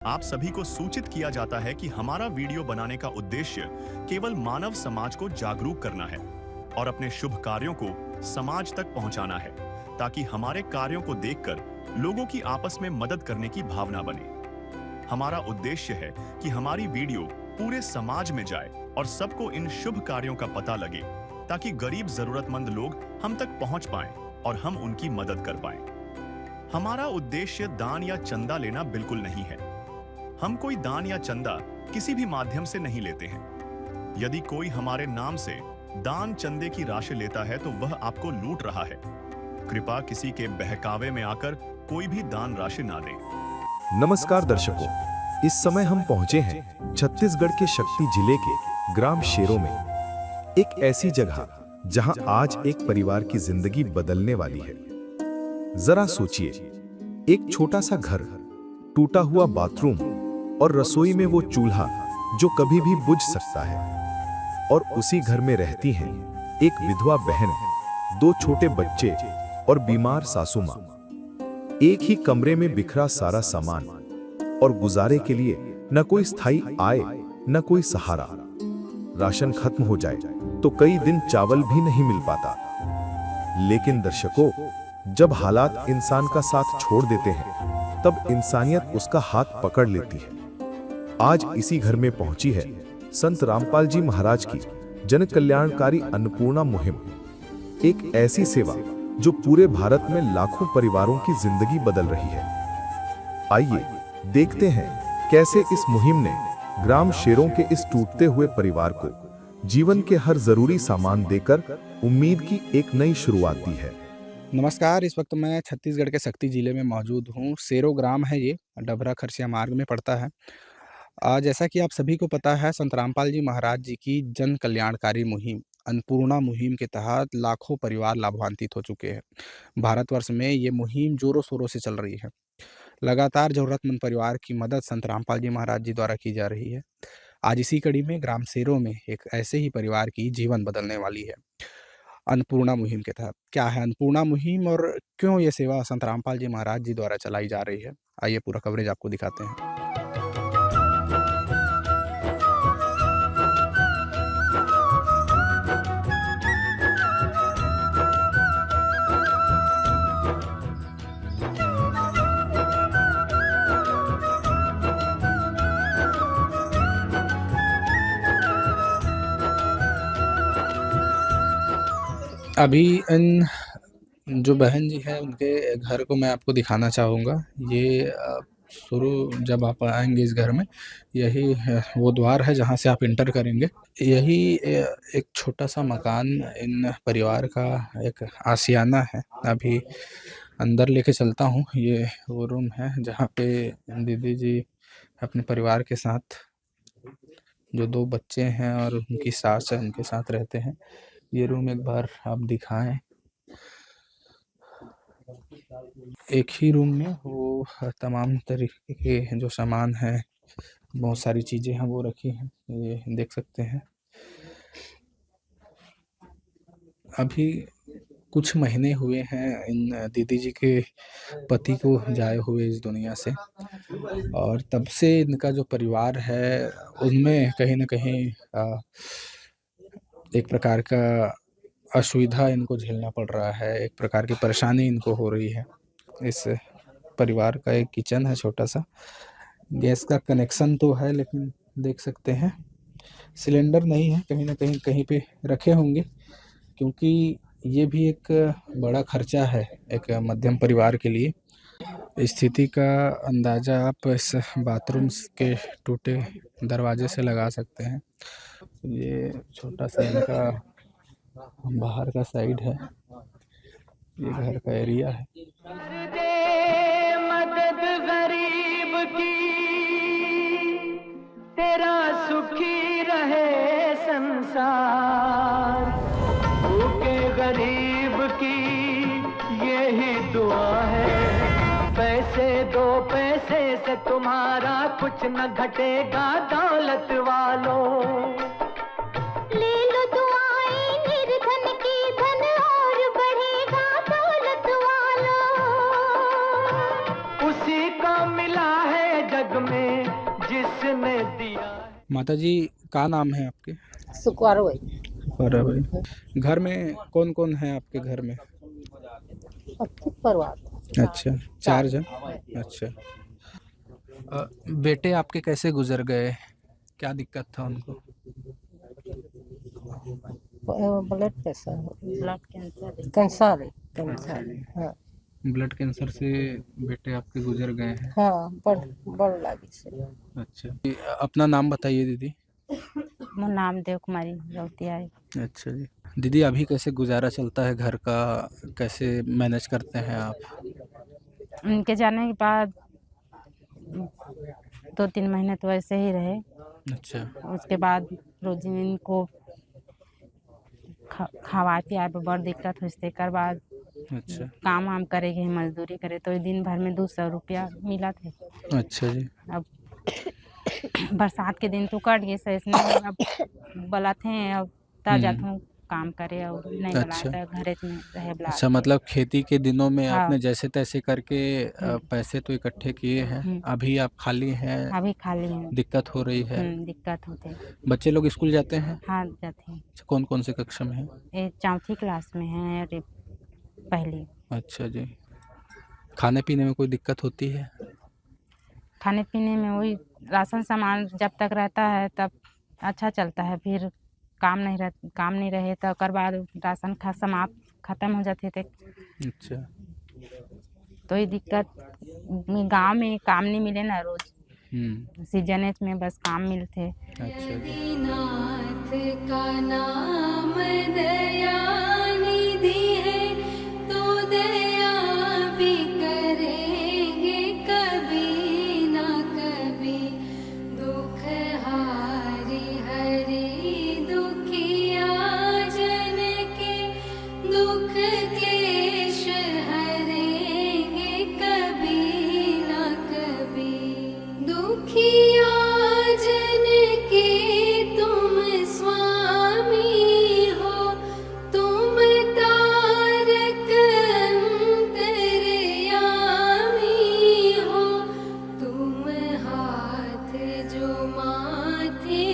आप सभी को सूचित किया जाता है कि हमारा वीडियो बनाने का उद्देश्य केवल मानव समाज को जागरूक करना है और अपने शुभ कार्यों को समाज तक पहुंचाना है, ताकि हमारे कार्यों को देखकर लोगों की आपस में मदद करने की भावना बने। हमारा उद्देश्य है कि हमारी वीडियो पूरे समाज में जाए और सबको इन शुभ कार्यों का पता लगे, ताकि गरीब जरूरतमंद लोग हम तक पहुंच पाएं और हम उनकी मदद कर पाएं। हमारा उद्देश्य दान या चंदा लेना बिल्कुल नहीं है। हम कोई दान या चंदा किसी भी माध्यम से नहीं लेते हैं। यदि कोई हमारे नाम से दान चंदे की राशि लेता है तो वह आपको लूट रहा है। कृपया किसी के बहकावे में आकर कोई भी दान राशि ना दें। नमस्कार दर्शकों, इस समय हम पहुंचे हैं छत्तीसगढ़ के शक्ति जिले के ग्राम शेरों में, एक ऐसी जगह जहां आज एक परिवार की जिंदगी बदलने वाली है। जरा सोचिए, एक छोटा सा घर, टूटा हुआ बाथरूम और रसोई में वो चूल्हा जो कभी भी बुझ सकता है, और उसी घर में रहती हैं एक विधवा बहन, दो छोटे बच्चे और बीमार सासू मां। एक ही कमरे में बिखरा सारा सामान और गुजारे के लिए न कोई स्थायी आय, न कोई सहारा। राशन खत्म हो जाए तो कई दिन चावल भी नहीं मिल पाता। लेकिन दर्शकों, जब हालात इंसान का साथ छोड़ देते हैं, तब इंसानियत उसका हाथ पकड़ लेती है। आज इसी घर में पहुंची है संत रामपाल जी महाराज की जन कल्याणकारी अन्नपूर्णा मुहिम, एक ऐसी सेवा जो पूरे भारत में लाखों परिवारों की जिंदगी बदल रही है। आइए देखते हैं कैसे इस मुहिम ने ग्राम शेरों के इस टूटते हुए परिवार को जीवन के हर जरूरी सामान देकर उम्मीद की एक नई शुरुआत दी है। नमस्कार, इस वक्त मैं छत्तीसगढ़ के शक्ति जिले में मौजूद हूँ। शेरों ग्राम है, ये डभरा खरसिया मार्ग में पड़ता है। जैसा कि आप सभी को पता है, संत रामपाल जी महाराज जी की जन कल्याणकारी मुहिम अन्नपूर्णा मुहिम के तहत लाखों परिवार लाभान्वित हो चुके हैं। भारतवर्ष में ये मुहिम जोरों शोरों से चल रही है। लगातार जरूरतमंद परिवार की मदद संत रामपाल जी महाराज जी द्वारा की जा रही है। आज इसी कड़ी में ग्राम शेरों में एक ऐसे ही परिवार की जीवन बदलने वाली है अन्नपूर्णा मुहिम के तहत। क्या है अन्नपूर्णा मुहिम और क्यों ये सेवा संत रामपाल जी महाराज जी द्वारा चलाई जा रही है, आइए पूरा कवरेज आपको दिखाते हैं। अभी इन जो बहन जी हैं, उनके घर को मैं आपको दिखाना चाहूँगा। ये शुरू जब आप आएँगे इस घर में, यही वो द्वार है जहाँ से आप एंटर करेंगे। यही एक छोटा-सा मकान इन परिवार का एक आशियाना है। अभी अंदर लेके चलता हूँ। ये वो रूम है जहाँ पे दीदी जी अपने परिवार के साथ, जो 2 बच्चे हैं और उनकी सास है, उनके साथ रहते हैं। ये रूम एक बार आप दिखाएँ। एक ही रूम में वो तमाम तरीके के जो सामान हैं, बहुत सारी चीज़ें हैं, वो रखी हैं, ये देख सकते हैं। अभी कुछ महीने हुए हैं इन दीदी जी के पति को जाए हुए इस दुनिया से, और तब से इनका जो परिवार है, उनमें कहीं न कहीं एक प्रकार का असुविधा इनको झेलना पड़ रहा है, एक प्रकार की परेशानी इनको हो रही है। इस परिवार का एक किचन है छोटा-सा, गैस का कनेक्शन तो है, लेकिन देख सकते हैं सिलेंडर नहीं है, कहीं न कहीं कहीं पे रखे होंगे, क्योंकि ये भी एक बड़ा खर्चा है एक मध्यम परिवार के लिए। स्थिति का अंदाज़ा आप इस बाथरूम के टूटे दरवाजे से लगा सकते हैं। ये छोटा-सा इनका बाहर का साइड है, ये घर का एरिया है। कर दे मदद गरीब की, तेरा सुखी रहे संसार। भूखे गरीब की यही दुआ है, पैसे दो पैसे से तुम्हारा कुछ न घटेगा दौलत वालों। ले लो दुआएं निर्धन की, धन और बढ़ेगा दौलत वालों। उसी को मिला है जग में जिसने दिया है। माता जी का नाम है आपके? सुकुआर भाई फरा भाई। घर में कौन कौन है आपके घर में? 25 परिवार। अच्छा, 4 जन। अच्छा। बेटे आपके कैसे गुजर गए? क्या दिक्कत था उनको? Blood pressure, blood cancer cancer है, कैंसर। हाँ ब्लड कैंसर से बेटे आपके गुजर गए हैं। हाँ, बड़ लागी से। अच्छा, अपना नाम बताइए दीदी। मोर नाम देव कुमारी रौतिया है। अच्छा जी। दीदी अभी कैसे गुजारा चलता है घर का? कैसे मैनेज करते हैं आप? उनके जाने के बाद 2-3 महीने तो ऐसे ही रहे। अच्छा। उसके बाद रोजी इनको खवाए पियाए पर बड़ दिक्कत हुई। तेकर बाद अच्छा। काम वाम करेगी, मजदूरी करे तो दिन भर में 200 रुपया मिला थे। अच्छा जी। अब बरसात के दिन तो कट गए सही से। अब बोला थे अब ता जात हूँ काम करे और नहीं अच्छा। बुलाए तो घरे में रहे बुला। अच्छा, मतलब खेती के दिनों में हाँ। आपने जैसे तैसे करके पैसे तो इकट्ठे किए हैं। अभी आप खाली हैं? अभी खाली हैं। दिक्कत हो रही है? दिक्कत होते। बच्चे लोग स्कूल जाते हैं? हाँ जाते हैं। अच्छा, कौन कौन से कक्षा में हैं? ये 4ठी क्लास में है और ये पहली। अच्छा जी। खाने पीने में कोई दिक्कत होती है? खाने पीने में वही राशन सामान जब तक रहता है तब अच्छा चलता है। फिर काम नहीं रहे तो ओकर बाद राशन समाप्त खत्म हो जाते थे। अच्छा। तो ये दिक्कत गांव में काम नहीं मिले ना रोज। सीजन में बस काम मिलते। अच्छा जी। नाथ का नाम दयानिधि है, तो दया भी करेंगे कभी ना कभी। दुख हारी हरि दुखिया जन के, दुख क्लेश हरेंगे कभी ना कभी। दुखिया जन के तुम स्वामी हो, तुम तारक अंतर्यामी हो। तुम हाथ जो माथे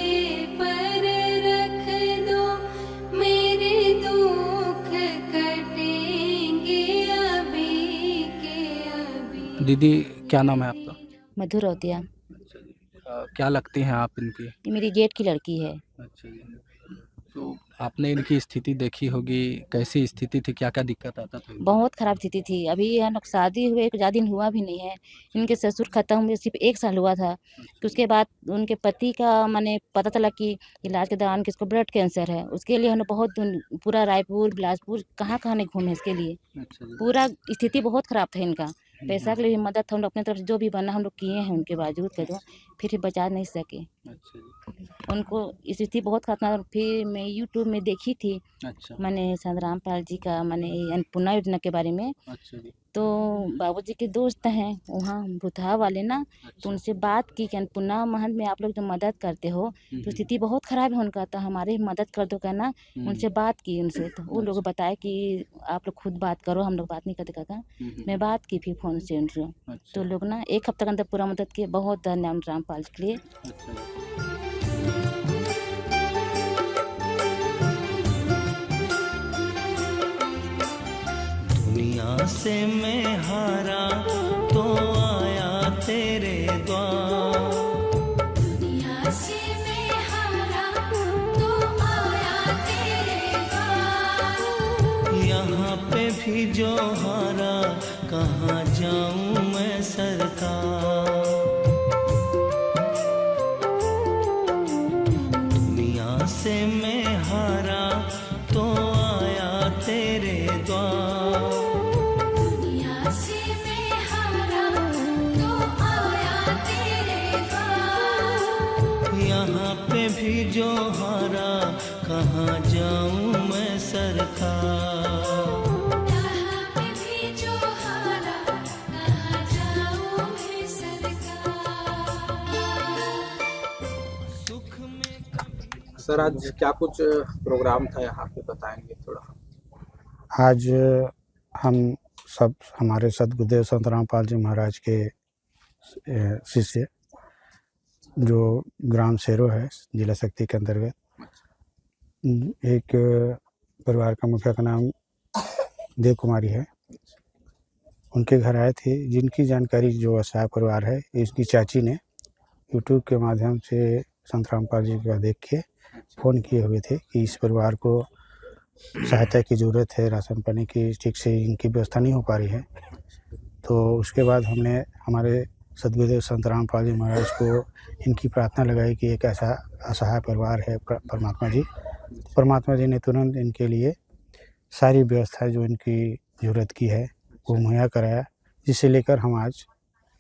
पर रख दो, मेरे दुख कटेंगे अभी के अभी। दीदी क्या नाम है आपका? मधु रौतिया। क्या लगती हैं आप इनकी? ये मेरी जेठ की लड़की है। अच्छा जी। तो आपने इनकी स्थिति देखी होगी, कैसी स्थिति थी, क्या क्या दिक्कत आता था? बहुत ख़राब स्थिति थी। अभी हम लोग शादी हुए ज़्यादा दिन हुआ भी नहीं है। इनके ससुर ख़त्म हुए सिर्फ 1 साल हुआ था। कि उसके बाद उनके पति का माने पता चला कि इलाज के दौरान किसको ब्लड कैंसर है। उसके लिए हम लोग बहुत पूरा रायपुर बिलासपुर कहाँ कहाँ नहीं घूमे इसके लिए। अच्छा जी। पूरा स्थिति बहुत ख़राब था इनका। पैसा के लिए भी मदद हम लोग अपनी तरफ से जो भी बना हम लोग किए हैं उनके बावजूद के तो फिर भी बचा नहीं सके। अच्छा जी। उनको स्थिति बहुत खराब था। फिर मैं यूट्यूब में देखी थी अच्छा। मैंने संतराम पाल जी का मैंने अन्नपूर्णा योजना के बारे में। अच्छा जी। तो बाबूजी के दोस्त हैं वहाँ भूतहा वाले ना, तो उनसे बात की कि अन्नपूर्णा महल में आप लोग जो मदद करते हो तो स्थिति बहुत ख़राब है उनका, तो हमारे मदद कर दो कहना। उनसे बात की उनसे तो वो लोग बताए कि आप लोग खुद बात करो, हम लोग बात नहीं करते काका। मैं बात की फिर फ़ोन से उनसे। तो लोग ना 1 हफ्ते के अंदर पूरा मदद किए। बहुत धन्यवाद रामपाल के लिए। दुनिया से मैं हारा तो आया तेरे द्वार। दुनिया से मैं हारा तो आया तेरे द्वार। यहाँ पे भी जो हारा कहाँ जाऊँ मैं सरकार। दुनिया से मैं हारा तो आया तेरे द्वार। दुनिया से मैं हारा तो आया तेरे द्वार। यहाँ पे भी जो हारा कहाँ जाऊँ मैं सरकार। यहाँ पे भी जो हारा कहाँ जाऊँ मैं सरकार। सुख में सर आज क्या कुछ प्रोग्राम था यहाँ पे, बताएंगे थोड़ा? आज हम सब हमारे सदगुरुदेव संतराम पाल जी महाराज के शिष्य जो ग्राम शेरो है जिला शक्ति के अंतर्गत, एक परिवार का मुखिया का नाम देव कुमारी है, उनके घर आए थे, जिनकी जानकारी जो असहाय परिवार है इसकी चाची ने यूट्यूब के माध्यम से संत रामपाल जी का देख के फ़ोन किए हुए थे कि इस परिवार को सहायता की ज़रूरत है, राशन पानी की ठीक से इनकी व्यवस्था नहीं हो पा रही है। तो उसके बाद हमने हमारे सदगुरुदेव संत रामपाल जी महाराज को इनकी प्रार्थना लगाई कि एक ऐसा असहाय परिवार है परमात्मा जी ने तुरंत इनके लिए सारी व्यवस्था जो इनकी ज़रूरत की है वो मुहैया कराया, जिसे लेकर हम आज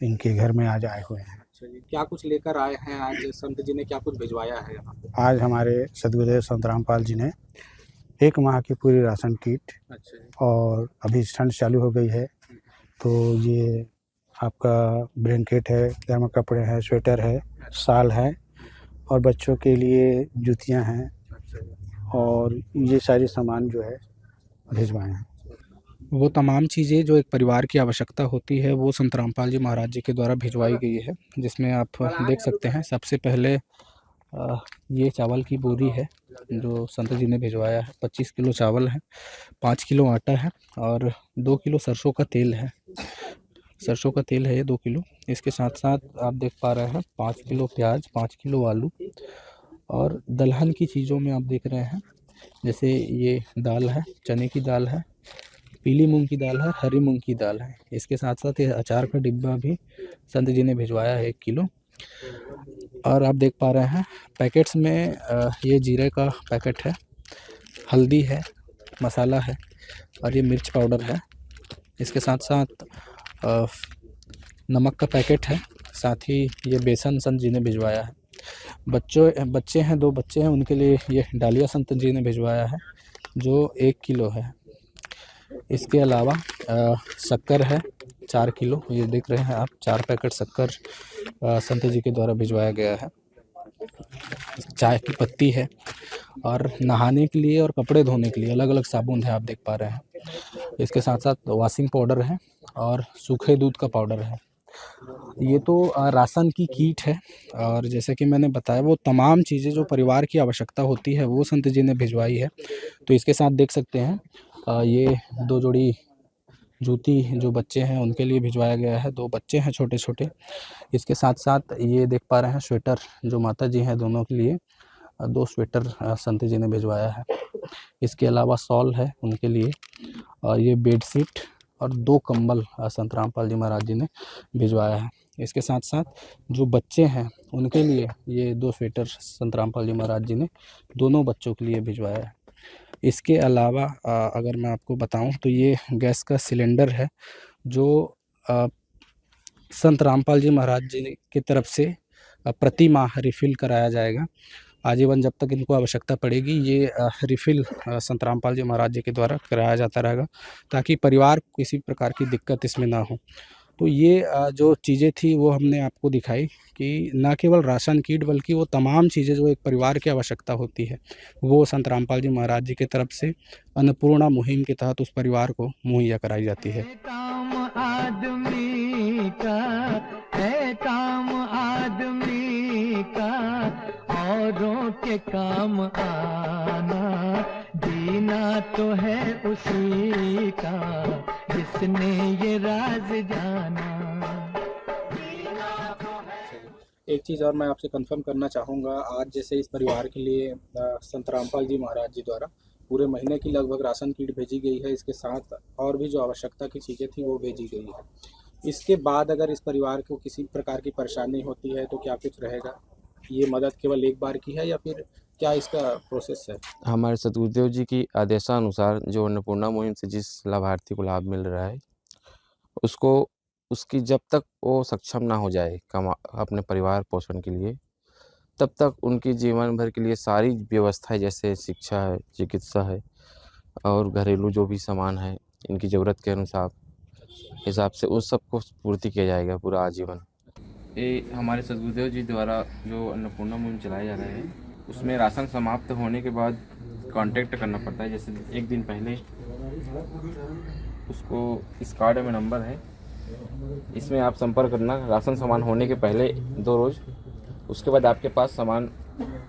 इनके घर में आज आए हुए हैं। क्या कुछ लेकर आए हैं आज? संत जी ने क्या कुछ भिजवाया है यहाँ पे? आज हमारे सदगुरुदेव संत रामपाल जी ने 1 माह की पूरी राशन किट, और अभी ठंड चालू हो गई है तो ये आपका ब्लैंकेट है, गर्म कपड़े हैं, स्वेटर है, शाल है, और बच्चों के लिए जूतियाँ हैं, और ये सारी सामान जो है भिजवाए हैं। वो तमाम चीज़ें जो एक परिवार की आवश्यकता होती है वो संत रामपाल जी महाराज जी के द्वारा भिजवाई गई है, जिसमें आप देख सकते हैं। सबसे पहले ये चावल की बोरी है जो संत जी ने भिजवाया है। 25 किलो चावल है, 5 किलो आटा है और 2 किलो सरसों का तेल है। सरसों का तेल है ये 2 किलो। इसके साथ साथ आप देख पा रहे हैं 5 किलो प्याज, 5 किलो आलू, और दलहन की चीज़ों में आप देख रहे हैं जैसे ये दाल है, चने की दाल है, पीली मूंग की दाल है, हरी मूंग की दाल है। इसके साथ साथ ये अचार का डिब्बा भी संत जी ने भिजवाया है 1 किलो। और आप देख पा रहे हैं पैकेट्स में ये जीरे का पैकेट है, हल्दी है, मसाला है और ये मिर्च पाउडर है। इसके साथ साथ नमक का पैकेट है, साथ ही ये बेसन संत जी ने भिजवाया है। बच्चे हैं, 2 बच्चे हैं, उनके लिए ये डालिया संत जी ने भिजवाया है जो 1 किलो है। इसके अलावा शक्कर है 4 किलो, ये देख रहे हैं आप, 4 पैकेट शक्कर संत जी के द्वारा भिजवाया गया है। चाय की पत्ती है और नहाने के लिए और कपड़े धोने के लिए अलग अलग साबुन है, आप देख पा रहे हैं। इसके साथ साथ वॉशिंग पाउडर है और सूखे दूध का पाउडर है। ये तो राशन की किट है, और जैसे कि मैंने बताया वो तमाम चीज़ें जो परिवार की आवश्यकता होती है वो संत जी ने भिजवाई है। तो इसके साथ देख सकते हैं ये 2 जोड़ी जूती जो बच्चे हैं उनके लिए भिजवाया गया है। 2 बच्चे हैं छोटे छोटे। इसके साथ साथ ये देख पा रहे हैं स्वेटर जो माता जी हैं दोनों के लिए 2 स्वेटर संत जी ने भिजवाया है। इसके अलावा शॉल है उनके लिए, और ये बेडशीट और 2 कंबल संत रामपाल जी महाराज जी ने भिजवाया है। इसके साथ साथ जो बच्चे हैं उनके लिए ये 2 स्वेटर संत रामपाल जी महाराज जी ने दोनों बच्चों के लिए भिजवाया है। इसके अलावा अगर मैं आपको बताऊं तो ये गैस का सिलेंडर है जो संत रामपाल जी महाराज जी की तरफ से प्रति माह रिफ़िल कराया जाएगा। आजीवन जब तक इनको आवश्यकता पड़ेगी ये रिफ़िल संत रामपाल जी महाराज जी के द्वारा कराया जाता रहेगा, ताकि परिवार को किसी प्रकार की दिक्कत इसमें ना हो। तो ये जो चीज़ें थी वो हमने आपको दिखाई कि न केवल राशन किट बल्कि वो तमाम चीज़ें जो एक परिवार की आवश्यकता होती है वो संत रामपाल जी महाराज जी की तरफ से अन्नपूर्णा मुहिम के तहत उस परिवार को मुहैया कराई जाती है। काम आदमी का है, काम आदमी का औरों के काम आना, जीना तो है उसी का जिसने ये राज जाना। एक चीज़ और मैं आपसे कंफर्म करना चाहूँगा, आज जैसे इस परिवार के लिए संत रामपाल जी महाराज जी द्वारा पूरे महीने की लगभग राशन किट भेजी गई है। इसके साथ और भी जो आवश्यकता की चीज़ें थी वो भेजी गई है। इसके बाद अगर इस परिवार को किसी प्रकार की परेशानी होती है तो क्या कुछ रहेगा? ये मदद केवल एक बार की है या फिर क्या इसका प्रोसेस है? हमारे सदगुरुदेव जी की आदेशानुसार जो अन्नपूर्णा मुहिम से जिस लाभार्थी को लाभ मिल रहा है उसको उसकी जब तक वो सक्षम ना हो जाए अपने परिवार पोषण के लिए, तब तक उनकी जीवन भर के लिए सारी व्यवस्थाएं जैसे शिक्षा है, चिकित्सा है और घरेलू जो भी सामान है इनकी ज़रूरत के अनुसार हिसाब से उस सब को पूर्ति किया जाएगा पूरा आजीवन। ये हमारे सदगुरुदेव जी द्वारा जो अन्नपूर्णा मुहिम चलाया जा रहा है उसमें राशन समाप्त होने के बाद कांटेक्ट करना पड़ता है। जैसे 1 दिन पहले उसको इस कार्ड में नंबर है, इसमें आप संपर्क करना। राशन सामान होने के पहले 2 रोज़ उसके बाद आपके पास सामान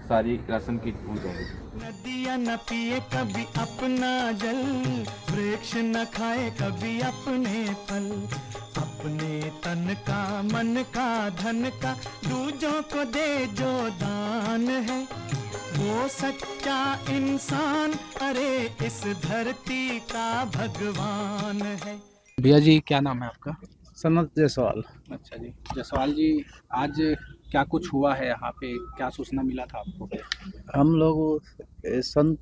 सारी राशन की हो जाएगी। नदियाँ न पिए कभी अपना जल, वृक्ष न खाए कभी अपने फल, अपने तन का मन का धन का दूजों को दे जो दान है, वो सच्चा इंसान अरे इस धरती का भगवान है। भैया जी क्या नाम है आपका? सनत जायसवाल। अच्छा जी, जायसवाल जी आज क्या कुछ हुआ है यहाँ पे, क्या सूचना मिला था आपको? हम लोग संत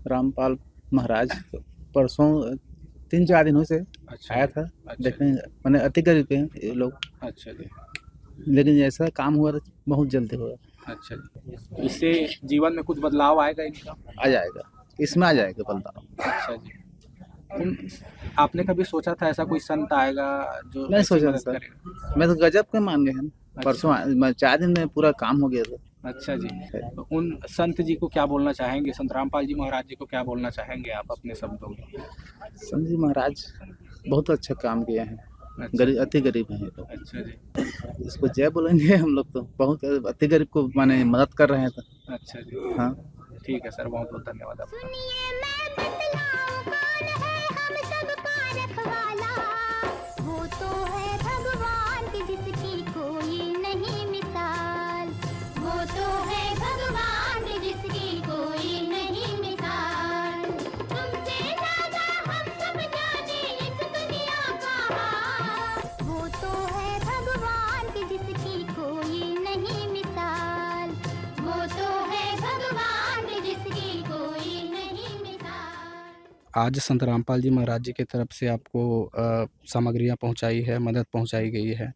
रामपाल महाराज परसों 3-4 दिनों से अच्छा आया था अच्छा देखने, मैंने अति गरीब हैं ये लोग, अच्छा जी लेकिन ऐसा काम हुआ तो बहुत जल्दी हुआ। अच्छा जी, इससे जीवन में कुछ बदलाव आएगा इनका? आ जाएगा, इसमें आ जाएगा बदलाव। अच्छा जी, आपने कभी सोचा था ऐसा कोई संत आएगा जो नहीं ऐसी सोचा मदद सर। करेगा? मैं तो गजब के मान गए हैं। परसों मैं 4 दिन में पूरा काम हो गया था। अच्छा जी, तो उन संत जी को क्या बोलना चाहेंगे, संत रामपाल जी महाराज जी को क्या बोलना चाहेंगे आप अपने शब्दों में? संत जी महाराज बहुत अच्छा काम किए हैं, अच्छा, गरीब अति गरीब हैं ये लोग। अच्छा जी, इसको जय बोलेंगे हम लोग, तो बहुत अति गरीब को माने मदद कर रहे हैं तो। अच्छा जी, हाँ ठीक है सर, बहुत बहुत धन्यवाद आपका। वो तो है भगवान की जिसकी कोई नहीं मिसाल, वो तो है भगवान की जिसकी कोई नहीं मिसाल, तुमसे ज्यादा हम सब जाने इस दुनिया का हाल, वो तो है भगवान की जिसकी कोई नहीं मिसाल, वो तो है भगवान की जिसकी कोई नहीं मिसाल। आज संत रामपाल जी महाराज जी की तरफ से आपको सामग्रियाँ पहुँचाई है, मदद पहुँचाई गई है,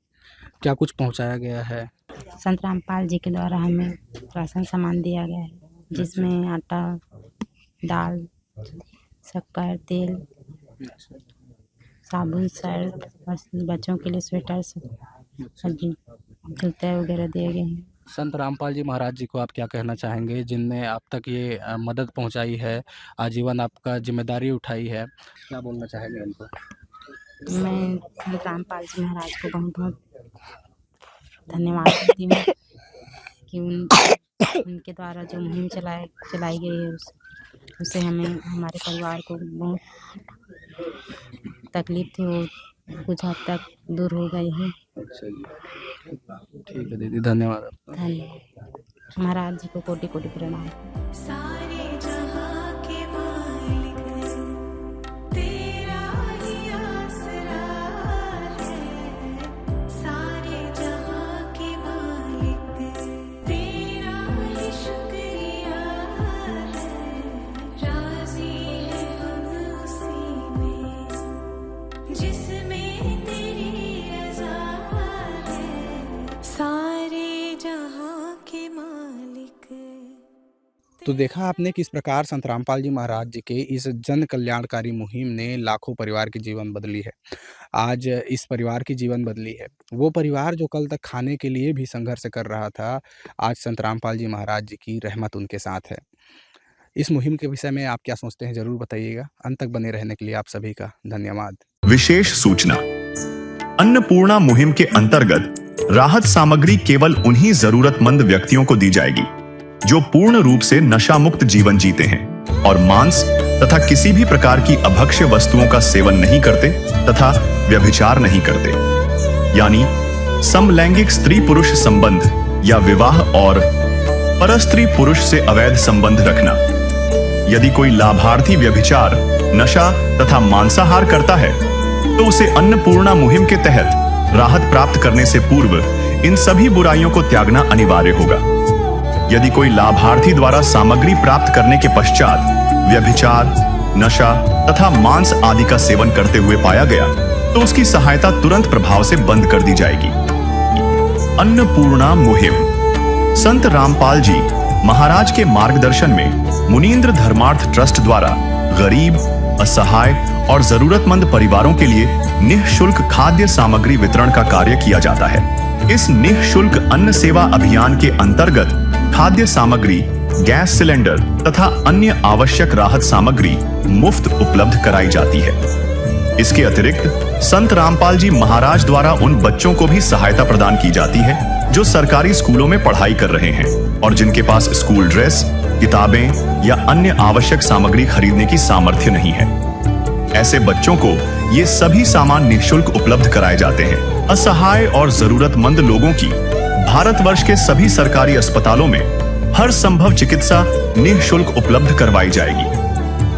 क्या कुछ पहुँचाया गया है? संत रामपाल जी के द्वारा हमें राशन सामान दिया गया है, जिसमें आटा, दाल, शक्कर, तेल, साबुन, सर्फ, बच्चों के लिए स्वेटर, सब्जी, जूते वगैरह दिए गए हैं। संत रामपाल जी महाराज जी को आप क्या कहना चाहेंगे, जिनने आप तक ये मदद पहुंचाई है, आजीवन आपका जिम्मेदारी उठाई है, क्या बोलना चाहेंगे उनको? मैं संत रामपाल जी महाराज को बहुत बहुत धन्यवाद देती हूँ कि उनके द्वारा जो मुहिम चलाई गई है उससे हमें, हमारे परिवार को बहुत तकलीफ थी, वो कुछ हद तक दूर हो गई है। अच्छा जी, ठीक है दीदी, धन्यवाद। धन्यवाद। महाराज जी को कोटि कोटि प्रणाम। सारे जहां के मालिक तेरा ही आसरा है, सारे जहां के मालिक तेरा ही शुक्रिया है, राजी है हम उसी में जिसमें तेरी रज़ा है, सारे जहां के मालिक। तो देखा आपने किस प्रकार संत रामपाल जी महाराज जी के इस जन कल्याणकारी मुहिम ने लाखों परिवार की जीवन बदली है। आज इस परिवार की जीवन बदली है। वो परिवार जो कल तक खाने के लिए भी संघर्ष कर रहा था, आज संत रामपाल जी महाराज जी की रहमत उनके साथ है। इस मुहिम के विषय में आप क्या सोचते हैं, ज़रूर बताइएगा। अंत तक बने रहने के लिए आप सभी का धन्यवाद। विशेष सूचना, अन्नपूर्णा मुहिम के अंतर्गत राहत सामग्री केवल उन्हीं जरूरतमंद व्यक्तियों को दी जाएगी जो पूर्ण रूप से नशा मुक्त जीवन जीते हैं और मांस तथा किसी भी प्रकार की अभक्ष्य वस्तुओं का सेवन नहीं करते तथा व्यभिचार नहीं करते, यानी समलैंगिक स्त्री पुरुष संबंध या विवाह और परस्त्री पुरुष से अवैध संबंध रखना। यदि कोई लाभार्थी व्यभिचार, नशा तथा मांसाहार करता है तो उसे अन्नपूर्णा मुहिम के तहत राहत प्राप्त करने से पूर्व इन सभी बुराइयों को त्यागना अनिवार्य होगा। यदि कोई लाभार्थी द्वारा सामग्री प्राप्त करने के पश्चात व्यभिचार, नशा तथा मांस आदि का सेवन करते हुए पाया गया तो उसकी सहायता तुरंत प्रभाव से बंद कर दी जाएगी। अन्नपूर्णा मुहिम संत रामपाल जी महाराज के मार्गदर्शन में मुनीन्द्र धर्मार्थ ट्रस्ट द्वारा गरीब, असहाय और जरूरतमंद परिवारों के लिए निःशुल्क खाद्य सामग्री वितरण का कार्य किया जाता है। इस निःशुल्क अन्न सेवा अभियान के अंतर्गत खाद्य सामग्री, गैस सिलेंडर तथा अन्य आवश्यक राहत सामग्री मुफ्त उपलब्ध कराई जाती है। इसके अतिरिक्त संत रामपाल जी महाराज द्वारा उन बच्चों को भी सहायता प्रदान की जाती है जो सरकारी स्कूलों में पढ़ाई कर रहे हैं और जिनके पास स्कूल ड्रेस, किताबें या अन्य आवश्यक सामग्री खरीदने की सामर्थ्य नहीं है। ऐसे बच्चों को ये सभी सामान निःशुल्क उपलब्ध कराए जाते हैं। असहाय और जरूरतमंद लोगों की भारतवर्ष के सभी सरकारी अस्पतालों में हर संभव चिकित्सा निःशुल्क उपलब्ध करवाई जाएगी,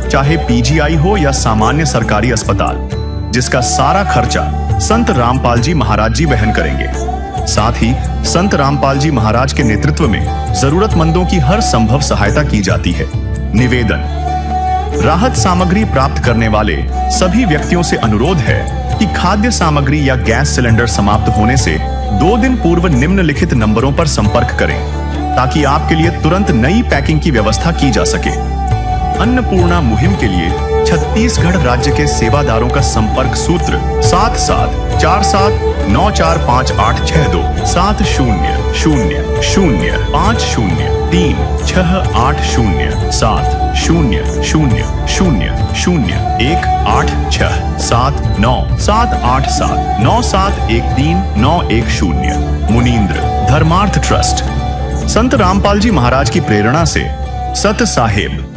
चाहे पीजीआई हो या सामान्य सरकारी अस्पताल, जिसका सारा खर्चा संत रामपाल जी महाराज जी वहन करेंगे। साथ ही संत रामपाल जी महाराज के नेतृत्व में जरूरतमंदों की हर संभव सहायता की जाती है। निवेदन: राहत सामग्री प्राप्त करने वाले सभी व्यक्तियों से अनुरोध है कि खाद्य सामग्री या गैस सिलेंडर समाप्त होने से 2 दिन पूर्व निम्नलिखित नंबरों पर संपर्क करें ताकि आपके लिए तुरंत नई पैकिंग की व्यवस्था की जा सके। अन्नपूर्णा मुहिम के लिए छत्तीसगढ़ राज्य के सेवादारों का संपर्क सूत्र 7747945862 705050070987 मुनींद्र धर्मार्थ ट्रस्ट। संत रामपाल जी महाराज की प्रेरणा से सत साहेब